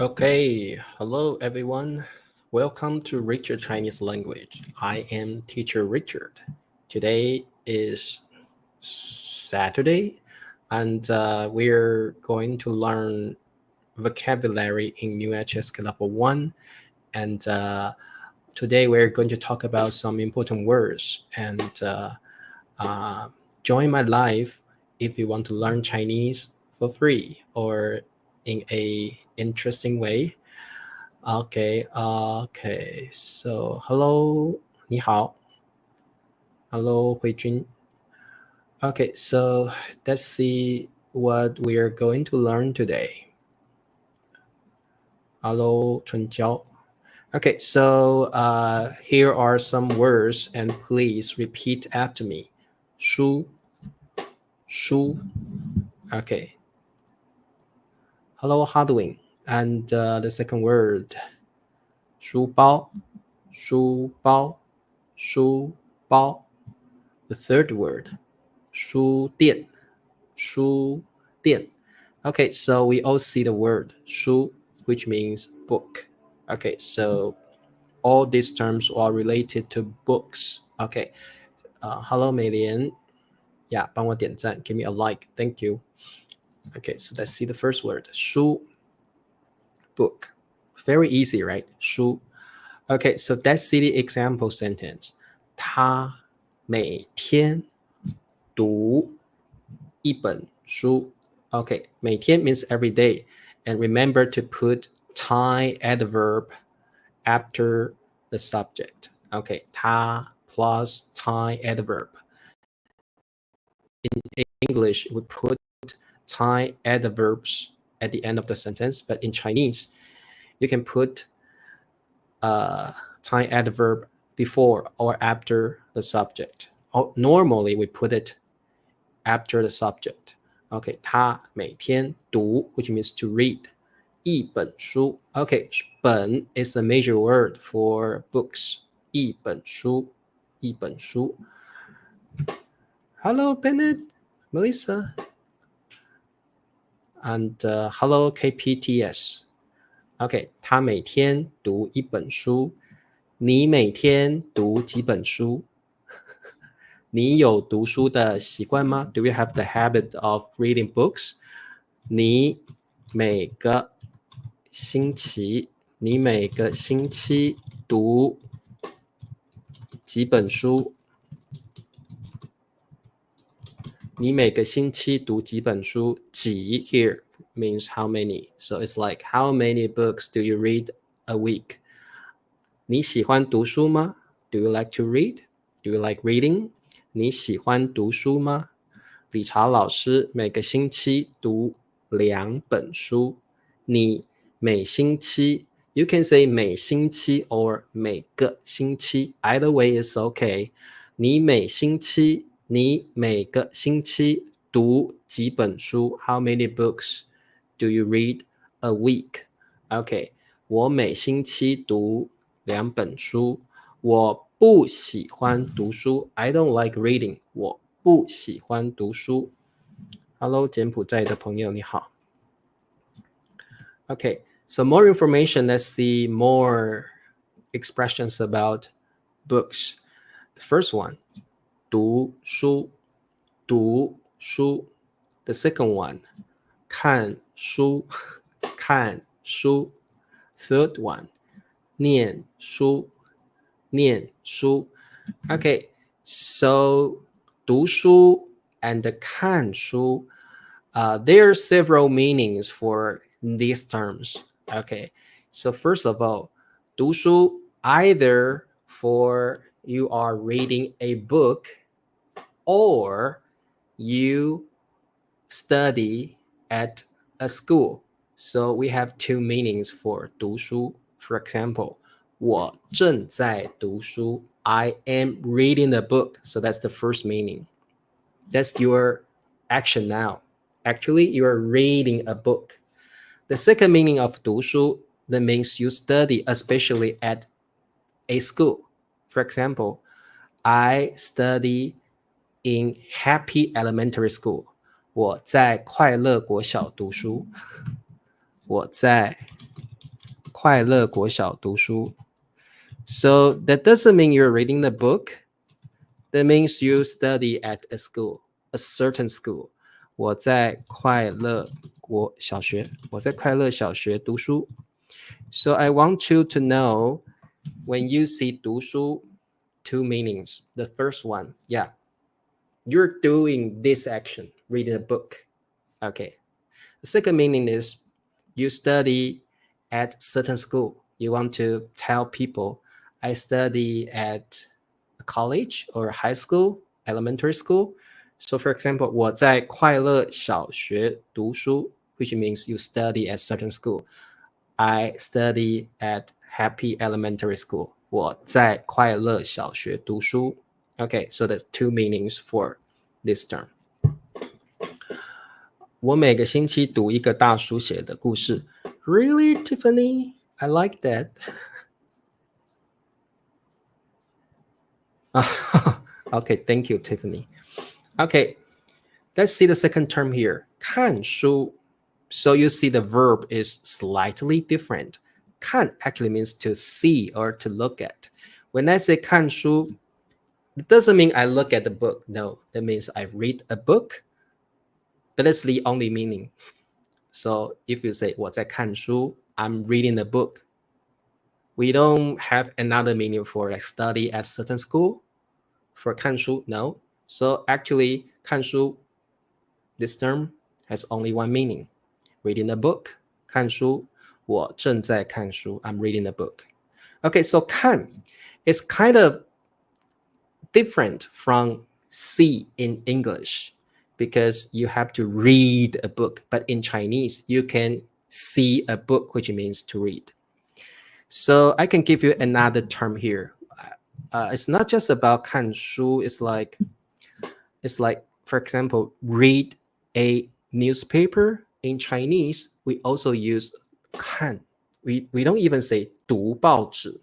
Okay, hello everyone. Welcome to Richard Chinese Language. I am teacher Richard. Today is Saturday and we're going to learn vocabulary in new HSK level 1 and today we're going to talk about some important words and join my live if you want to learn Chinese for free or in a interesting way. Okay, so hello, 你好. Hello, 慧君. Okay, so let's see what we are going to learn today. Hello, 春娇. Okay, so here are some words and please repeat after me. 书 Okay. Hello, Hardwing. And the second word, 书包 The third word, 书店 Okay, so we all see the word 书, which means book. Okay, so all these terms are related to books. Okay, hello, 美莲. Yeah, 帮我点赞, give me a like, thank you. Okay, so let's see the first word, 书 book. Very easy, right? 书. Okay, so let's see the example sentence. 他每天读一本书. Okay, 每天 means every day. And remember to put time adverb after the subject. Okay, 他 plus time adverb. In English, we put time adverbs at the end of the sentence, but in Chinese, you can put time adverb before or after the subject. Normally, we put it after the subject. Okay, 他每天读, which means to read. 一本书. Okay, 本 is the major word for books. 一本书. Hello, Bennett, Melissa. And hello, KPTS. Okay, 他每天读一本书. 你每天读几本书? 你有读书的习惯吗? Do you have the habit of reading books? 你每个星期读几本书? 你每个星期读几本书? 几 here means how many. So it's like, how many books do you read a week? 你喜欢读书吗? Do you like to read? Do you like reading? 你喜欢读书吗? 理查老师每个星期读2本书. 你每星期 You can say 每星期 or 每个星期. Either way is okay. 你每个星期读几本书? How many books do you read a week? Okay, 我每星期读2本书. 我不喜欢读书. I don't like reading. 我不喜欢读书. Hello, 柬埔寨的朋友你好. Okay, so more information. Let's see more expressions about books. The first one, 读书. The second one, 看书. Third one, 念书. Okay, so 读书 and 看书, there are several meanings for these terms. Okay, so first of all, 读书 either for you are reading a book or you study at a school. So we have two meanings for 读书. For example, 我正在读书. I am reading a book. So that's the first meaning. That's your action now. Actually, you are reading a book. The second meaning of 读书, that means you study, especially at a school. For example, I study in Happy Elementary School. 我在快乐国小读书. 我在快乐国小读书。So that doesn't mean you're reading the book. That means you study at a school, a certain school. 我在快乐国小学，我在快乐小学读书。So I want you to know when you see 读书, two meanings. The first one, yeah, you're doing this action, reading a book. Okay. The second meaning is you study at certain school. You want to tell people, I study at a college or high school, elementary school. So for example, 我在快乐小学读书, which means you study at certain school. I study at Happy Elementary School. 我在快乐小学读书. Okay, so that's two meanings for this term. 我每个星期读一个大叔写的故事. Really, Tiffany? I like that. Okay, thank you, Tiffany. Okay, let's see the second term here. 看书. So you see the verb is slightly different. 看 actually means to see or to look at. When I say 看书, it doesn't mean I look at the book. No, that means I read a book. But that's the only meaning. So if you say 我在看书, I'm reading a book. We don't have another meaning for like study at certain school. For 看书, no. So actually 看书, this term has only one meaning. Reading a book. 看书, 我正在看书. I'm reading a book. Okay, so 看 is kind of different from see in English. Because you have to read a book. But in Chinese, you can see a book, which means to read. So I can give you another term here. It's not just about 看书. It's like, for example, read a newspaper. In Chinese, we also use 看. We don't even say 读报纸.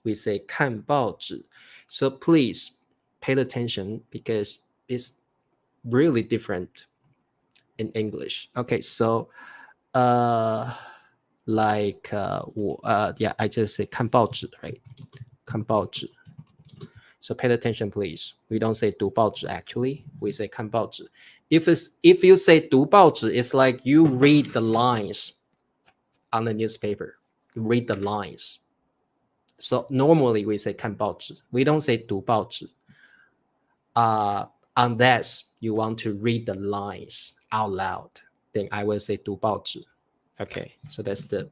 We say 看报纸. So please pay attention because it's really different in English. Okay, so I just say 看报纸, right? 看报纸. So pay attention, please. We don't say 读报纸 actually. We say 看报纸. If you say 读报纸, it's like you read the lines on the newspaper. You read the lines. So normally we say 看报纸. We don't say 读报紙. Unless you want to read the lines out loud, then I will say 读报紙. Okay, so that's the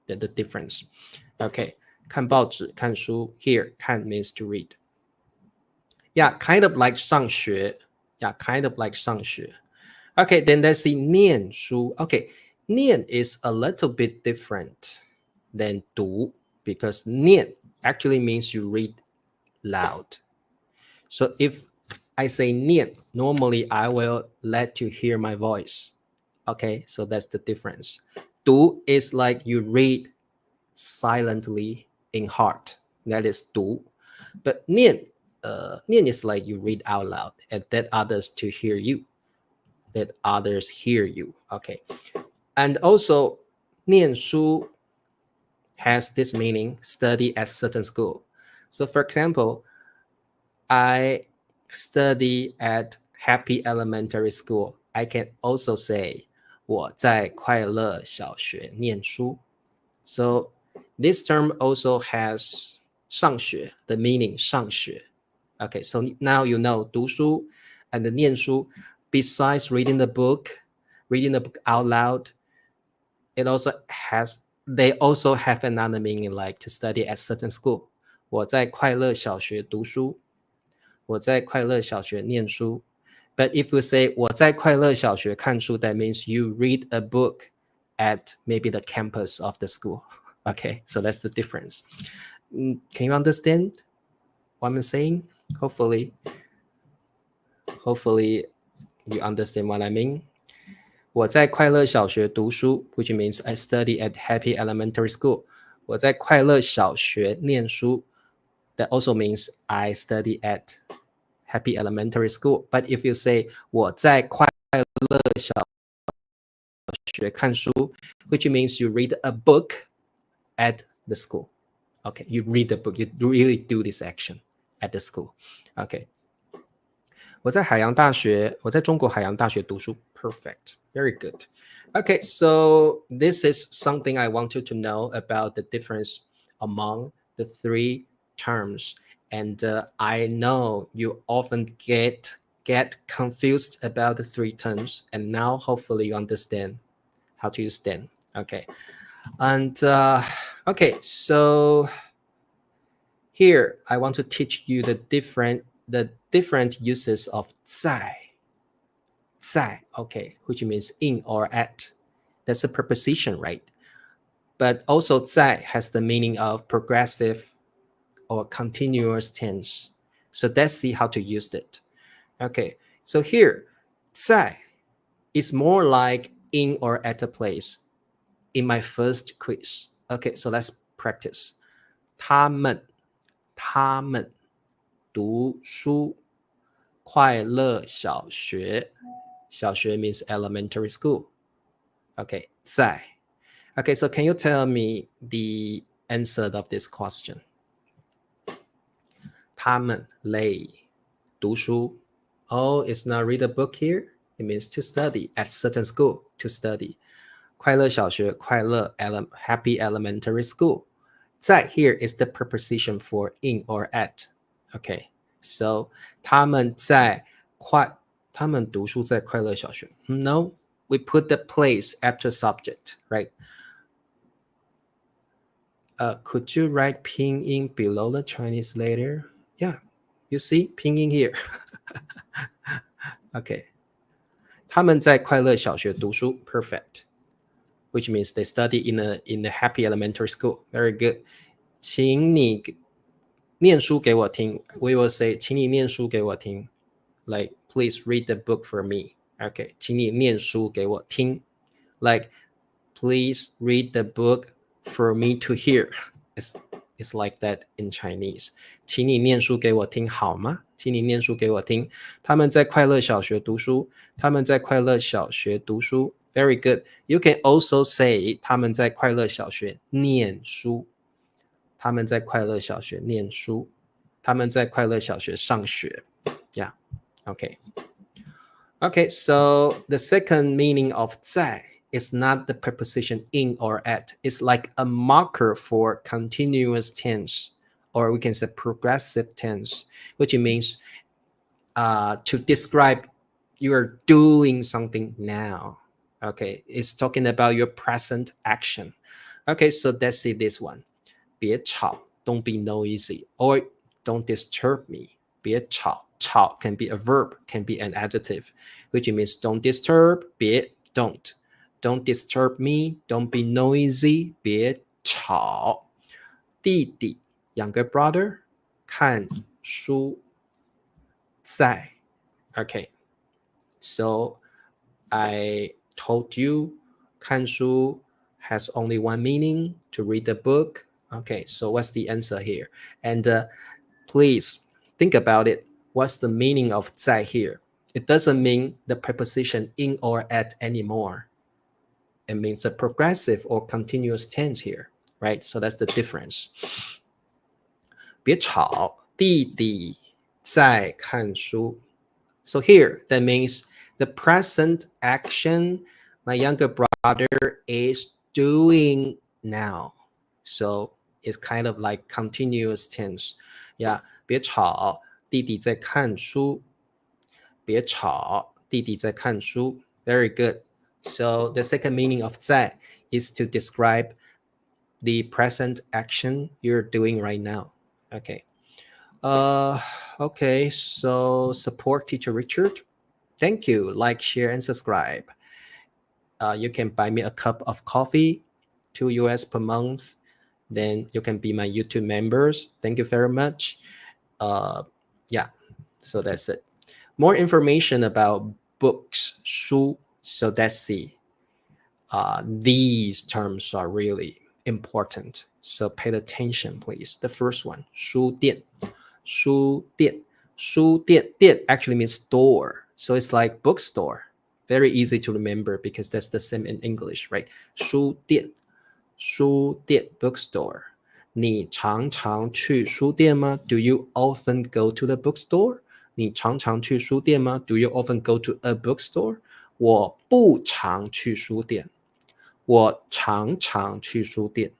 difference. Okay, 看报紙, 看書. Here, 看 means to read. Yeah, kind of like 上學. Yeah, kind of like 上學. Okay, then let's see 念書. Okay, 念 is a little bit different than 讀 because 念 actually means you read loud. So if I say 念, normally I will let you hear my voice. Okay, so that's the difference. 讀 is like you read silently in heart. That is 讀. But 念 is like you read out loud and let others to hear you. Let others hear you. Okay. And also 念書 has this meaning, study at certain school. So for example, I study at Happy Elementary School. I can also say 我在快乐小学念书. So this term also has 上学, the meaning 上学. Okay, so now you know 读書 and the 念書. Besides reading the book out loud, they also have another meaning like to study at certain school. 我在快乐小学读书. 我在快乐小学念书. But if you say 我在快乐小学看书, that means you read a book at maybe the campus of the school. Okay, so that's the difference. Can you understand what I'm saying? Hopefully you understand what I mean. 我在快乐小学读书, which means I study at Happy Elementary School. 我在快乐小学念书. That also means I study at Happy Elementary School. But if you say 我在快乐小学看书, which means you read a book at the school. Okay, you read the book. You really do this action at the school. Okay. 我在中国海洋大学读书 Perfect. Very good. Okay, so this is something I want you to know about the difference among the three terms. And I know you often get confused about the three terms. And now hopefully you understand how to use them. Okay. And okay, so here I want to teach you the different uses of 在, okay, which means in or at. That's a preposition, right? But also 在 has the meaning of progressive or continuous tense. So let's see how to use it. Okay, so here 在 is more like in or at a place in my first quiz. Okay, so let's practice. 他们读书快乐小学 means elementary school. Okay, 在 Okay, so can you tell me the answer of this question? 他们累读书 Oh, it's not read a book here. It means to study at certain school, to study. 快乐小学快乐 happy elementary school. 在 here is the preposition for in or at. Okay, so 他们读书在快乐小学 No, we put the place after subject, right? Could you write pinyin below the Chinese letter? Yeah, you see pinyin here. Okay. 他们在快乐小学读书 Perfect. Which means they study in a happy elementary school. Very good. 请你念书给我听 We will say 请你念书给我听 Like please read the book for me. Okay. 请你念书给我听 Like please read the book for me to hear. It's like that in Chinese. 请你念书给我听好吗？请你念书给我听。他们在快乐小学读书。他们在快乐小学读书。Very good. You can also say 他们在快乐小学念书。他们在快乐小学念书。他们在快乐小学上学。Yeah. Okay. Okay, so the second meaning of 在 is not the preposition in or at. It's like a marker for continuous tense, or we can say progressive tense, which means to describe you're doing something now. Okay, it's talking about your present action. Okay, so let's see this one. 别吵, don't be noisy, or don't disturb me. 别吵, 吵 can be a verb, can be an adjective, which means don't disturb, 别 don't. Don't disturb me, don't be noisy, 别吵。弟弟 younger brother 看书在 Okay, so I told you 看书 has only one meaning, to read the book. Okay, so what's the answer here? And please think about it. What's the meaning of 在 here? It doesn't mean the preposition in or at anymore. It means a progressive or continuous tense here, right? So that's the difference. 别吵，弟弟在看书。So here, that means the present action my younger brother is doing now. So it's kind of like continuous tense. Yeah, 别吵，弟弟在看书。别吵，弟弟在看书。Very good. So the second meaning of 在 is to describe the present action you're doing right now. Okay. Okay, so support teacher Richard. Thank you. Like, share, and subscribe. You can buy me a cup of coffee, $2 per month. Then you can be my YouTube members. Thank you very much. Yeah, so that's it. More information about books, 书. So let's see. These terms are really important. So pay attention, please. The first one, 书店. 书店. 书店. 店 actually means store. So it's like bookstore. Very easy to remember because that's the same in English, right? 书店.书店 bookstore。你常常去书店吗？ Do you often go to the bookstore? 你常常去书店吗？ Do you often go to a bookstore? 我不常去书店。我常常去书店。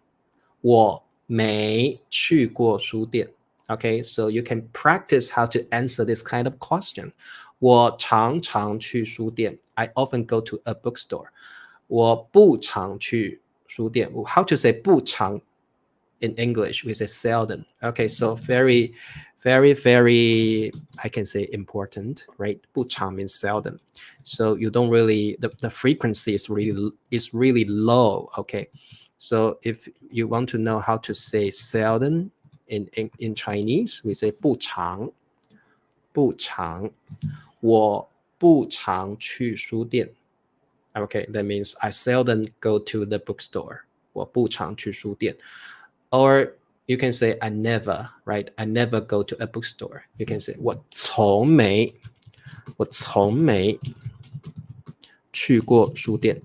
我没去过书店。Okay, so you can practice how to answer this kind of question. 我常常去书店。I often go to a bookstore. 我不常去书店。How to say 不常 in English? We say seldom. Okay, so very, I can say important, right? 不常 means seldom. So you don't really, the frequency is really low, okay? So if you want to know how to say seldom in Chinese, we say 不常，不常，我不常去书店。Okay, that means I seldom go to the bookstore. 我不常去书店。Or you can say I never, right? I never go to a bookstore. You can say 我从没去过书店。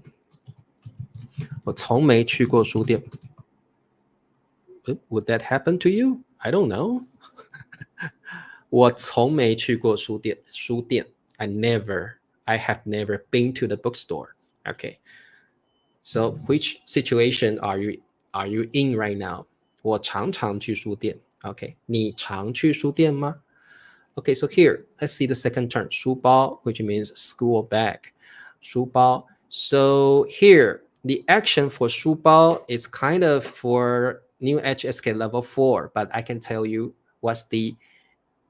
我从没去过书店。Would that happen to you? I don't know. 我从没去过书店。I have never been to the bookstore. Okay. So which situation are you in right now? 我常常去书店。Okay. 你常去书店吗？ Okay, so here, let's see the second term, 书包, which means school bag. 书包. So here, the action for 书包 is kind of for new HSK level 4, but I can tell you what's the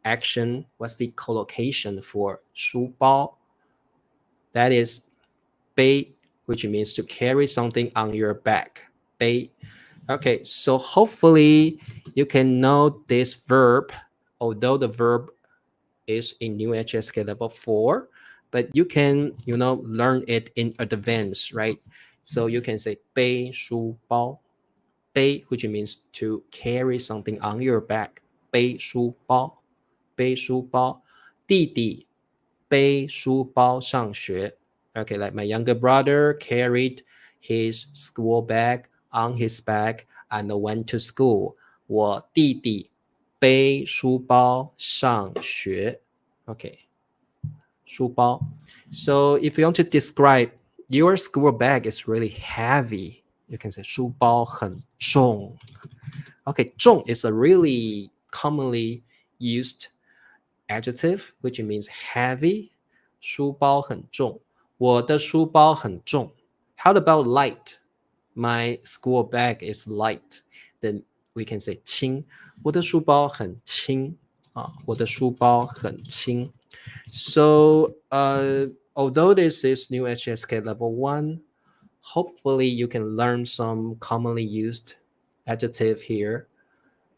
action, what's the collocation for 书包. That is 背, which means to carry something on your back. 背. Okay, so hopefully you can know this verb, although the verb is in new HSK level 4, but you can, learn it in advance, right? So you can say 背书包. 背, which means to carry something on your back. 背书包. 背书包. 弟弟背书包上学. Okay, like my younger brother carried his school bag on his back and went to school. 我弟弟背书包上学. Okay, 书包. So if you want to describe your school bag is really heavy, you can say 书包很重. Okay, 重 is a really commonly used adjective, which means heavy. 书包很重. 我的书包很重. How about light? My school bag is light. Then we can say 轻. 我的书包很轻. 我的书包很轻. So, although this is new HSK level 1, hopefully you can learn some commonly used adjective here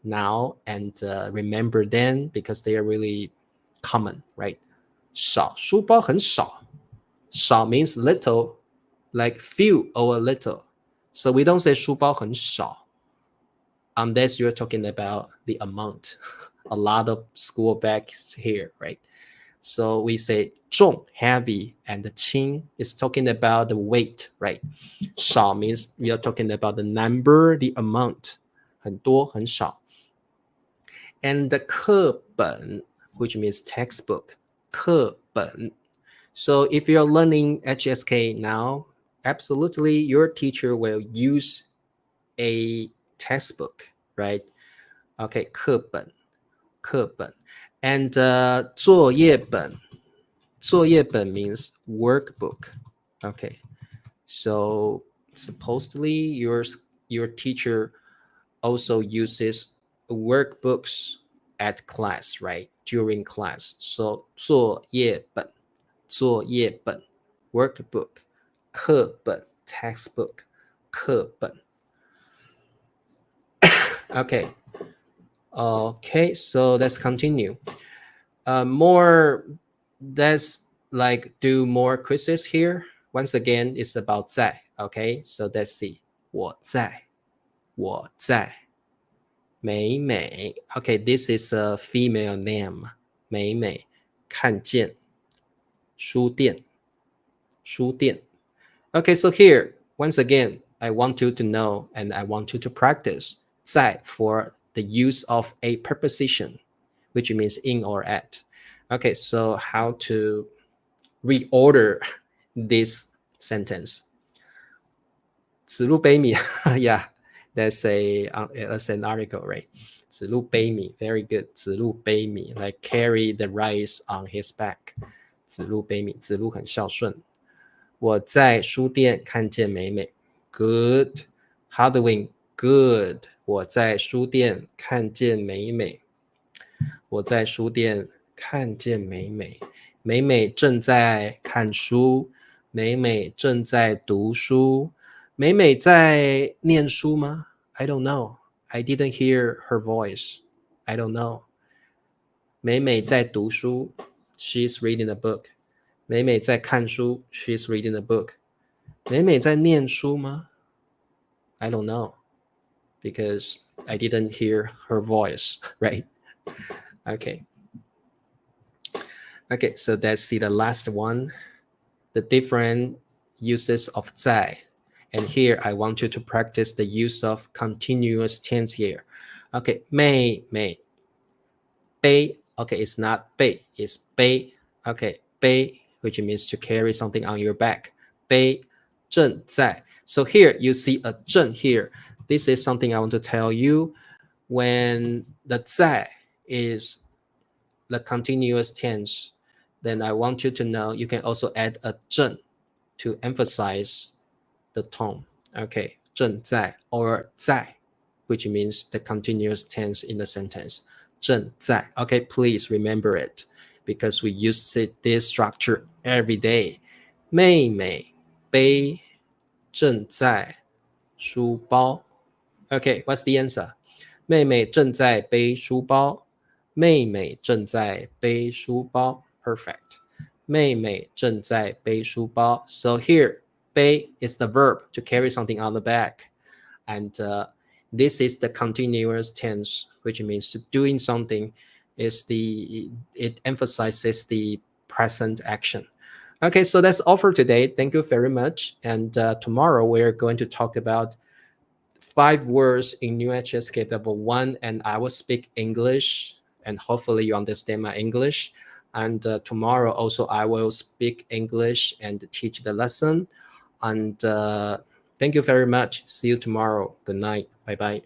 now and remember them because they are really common, right? 少, 书包很少. 少 means little, like few or a little. So we don't say 书包很少 unless you're talking about the amount. A lot of school bags here, right? So we say 重, heavy, and the 轻 is talking about the weight, right? 少 means we are talking about the number, the amount. 很多很少. And the 课本, which means textbook. 课本. So if you're learning HSK now, absolutely your teacher will use a textbook, right? Okay, 课本. And 作业本. 作业本 means workbook. Okay, so supposedly your teacher also uses workbooks at class, right? During class. So 作业本, workbook, 课本, textbook, 课本. Okay, so let's continue. Let's do more quizzes here. Once again, it's about 在. Okay, so let's see. 我在. 美美. Okay, this is a female name. 美美. 看见. 书店. Okay, so here, once again, I want you to know and I want you to practice 在 for the use of a preposition, which means in or at. Okay, so how to reorder this sentence? 子路悲悯 yeah, that's an article, right? 子路悲悯 very good. 子路悲悯 like carry the rice on his back. 子路悲悯子路很孝顺。我在书店看见美美 good. Hardwing good. 我在书店看见美美。我在书店看见美美。美美正在看书。美美正在读书。美美在念书吗？ I don't know. I didn't hear her voice. I don't know. 美美在读书。She's reading a book. 美美在看书。She's reading a book. 美美在念书吗？ I don't know. Because I didn't hear her voice, right? Okay. Okay, so that's the last one. The different uses of 在. And here I want you to practice the use of continuous tense here. Okay, 妹妹背 okay, it's not 背 it's 背 okay, 背 which means to carry something on your back. 背正在 so here you see a 正 here. This is something I want to tell you. When the 在 is the continuous tense, then I want you to know you can also add a 正 to emphasize the tone. Okay, 正在 or 在, which means the continuous tense in the sentence. 正在 okay, please remember it because we use this structure every day. 妹妹背正在书包 Okay, what's the answer? 妹妹正在背书包。妹妹正在背书包 Perfect. 妹妹正在背书包 So here, 背 is the verb to carry something on the back. And this is the continuous tense, which means doing something it emphasizes the present action. Okay, so that's all for today. Thank you very much. And tomorrow we're going to talk about 5 words in new HSK level 1, and I will speak English, and hopefully you understand my English. And tomorrow also I will speak English and teach the lesson. And thank you very much. See you tomorrow. Good night. Bye-bye.